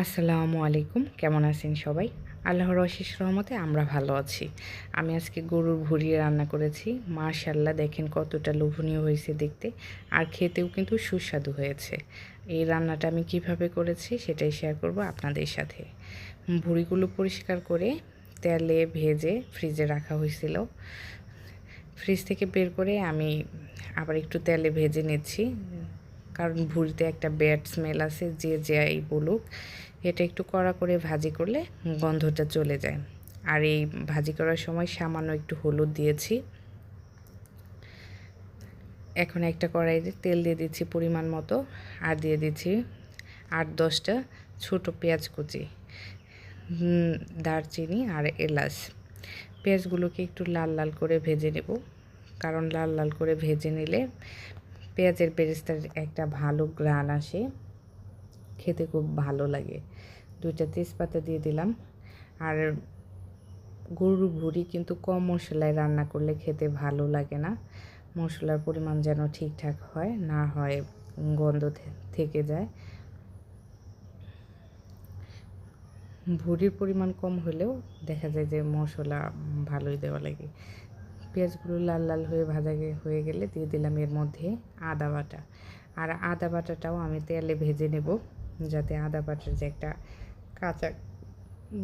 আসসালামু আলাইকুম, কেমন আছেন সবাই? আল্লাহর অশেষ রহমতে আমরা ভালো আছি। আমি আজকে গরুর ভুঁড়ি রান্না করেছি। মাশাআল্লাহ, দেখেন কতটা লোভনীয় হয়েছে দেখতে, আর খেতেও কিন্তু সুস্বাদু হয়েছে। এই রান্নাটা আমি কিভাবে করেছি সেটাই শেয়ার করব আপনাদের সাথে। ভুঁড়িগুলো পরিষ্কার করে তেলে ভেজে ফ্রিজে রাখা হয়েছিল। ফ্রিজ থেকে বের করে আমি আবার একটু তেলে ভেজে নিচ্ছি, কারণ ভুঁড়িতে একটা ব্যাড স্মেল আছে, যে যাই বলুক। এটা একটু কড়া করে ভাজি করলে গন্ধটা চলে যায়। আর এই ভাজি করার সময় সামান্য একটু হলুদ দিয়েছি। এখন একটা কড়াইতে তেল দিয়ে দিচ্ছি পরিমাণ মতো, আর দিয়ে দিচ্ছি 8-10টা ছোটো পেঁয়াজ কুচি, দারচিনি আর এলাচ। পেঁয়াজগুলোকে একটু লাল লাল করে ভেজে নেব, কারণ লাল লাল করে ভেজে নিলে পেঁয়াজের বেরেস্তার একটা ভালো ঘ্রাণ আসে, খেতে খুব ভালো লাগে। 2টা তেজপাতা দিয়ে দিলাম। আর গরুর ভুঁড়ি কিন্তু কম মশলায় রান্না করলে খেতে ভালো লাগে না। মশলার পরিমাণ যেন ঠিকঠাক হয়, না হয় গন্ধ থেকে যায়। ভুঁড়ির পরিমাণ কম হলেও দেখা যায় যে মশলা ভালোই দেওয়া লাগে। পেঁয়াজগুলো লাল লাল হয়ে ভাজা হয়ে গেলে দিয়ে দিলাম এর মধ্যে আদা বাটা। আর আদা বাটাটাও আমি তেলে ভেজে নেব, যাতে আদা বাটার যে একটা কাঁচা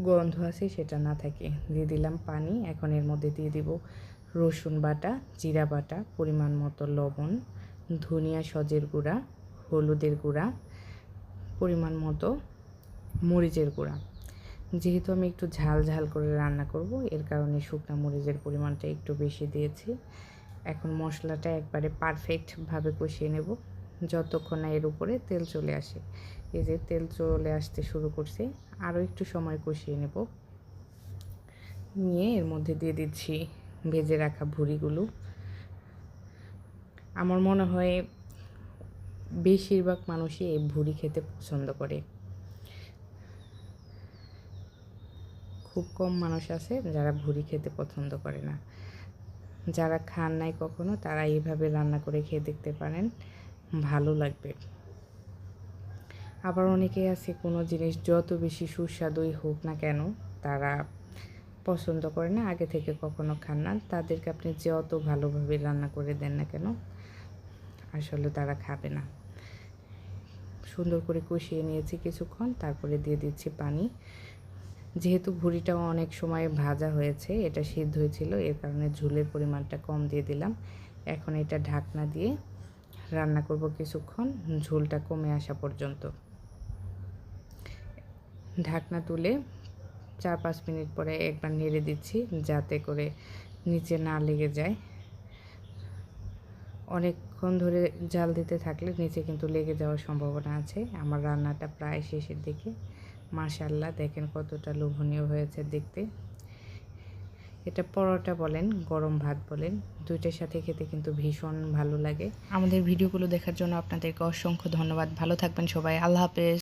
গন্ধ আছে সেটা না থাকে। দিয়ে দিলাম পানি। এখন এর মধ্যে দিয়ে দিব রসুন বাটা, জিরা বাটা, পরিমাণ মতো লবণ, ধনিয়া সজের গুঁড়া, হলুদের গুঁড়া, পরিমাণ মতো মরিচের গুঁড়া। যেহেতু আমি একটু ঝাল ঝাল করে রান্না করব, এর কারণে শুকনো মরিচের পরিমাণটা একটু বেশি দিয়েছি। এখন মশলাটা একবারে পারফেক্টভাবে কষিয়ে নেব, যতক্ষণ না এর উপরে তেল চলে আসে। এই যে তেল চলে আসতে শুরু করছে, আরও একটু সময় কষিয়ে নেব। নিয়ে এর মধ্যে দিয়ে দিচ্ছি ভেজে রাখা ভুঁড়িগুলো। আমার মনে হয় বেশিরভাগ মানুষই এই ভুঁড়ি খেতে পছন্দ করে। খুব কম মানুষ আছে যারা ভুঁড়ি খেতে পছন্দ করে না। যারা খান নাই কখনো, তারা এইভাবে রান্না করে খেয়ে দেখতে পারেন, ভালো লাগবে। আবার অনেকেই আছে কোনো জিনিস যত বেশি সুস্বাদুই হোক না কেন তারা পছন্দ করে না, আগে থেকে কখনো খান না। তাদেরকে আপনি যত ভালোভাবে রান্না করে দেন না কেন, আসলে তারা খাবে না। সুন্দর করে কষিয়ে নিয়েছি কিছুক্ষণ, তারপরে দিয়ে দিচ্ছি পানি। যেহেতু ভুঁড়িটাও অনেক সময় ভাজা হয়েছে, এটা সিদ্ধ হয়েছিল, এর কারণে ঝোলের পরিমাণটা কম দিয়ে দিলাম। এখন এটা ঢাকনা দিয়ে রান্না করব কিছুক্ষণ, ঝোলটা কমে আসা পর্যন্ত। ঢাকনা তুলে 4-5 মিনিট পরে একবার নেড়ে দিচ্ছি, যাতে করে নিচে না লেগে যায়। অনেকক্ষণ ধরে জাল দিতে থাকলে নিচে কিন্তু লেগে যাওয়ার সম্ভাবনা আছে। আমার রান্নাটা প্রায় শেষের দিকে। মাশাআল্লাহ, দেখেন কতটা লোভনীয় হয়েছে দেখতে। এটা পরোটা বলেন, গরম ভাত বলেন, দুইটার সাথে খেতে কিন্তু ভীষণ ভালো লাগে। আমাদের ভিডিওগুলো দেখার জন্য আপনাদেরকে অসংখ্য ধন্যবাদ। ভালো থাকবেন সবাই। আল্লাহ হাফেজ।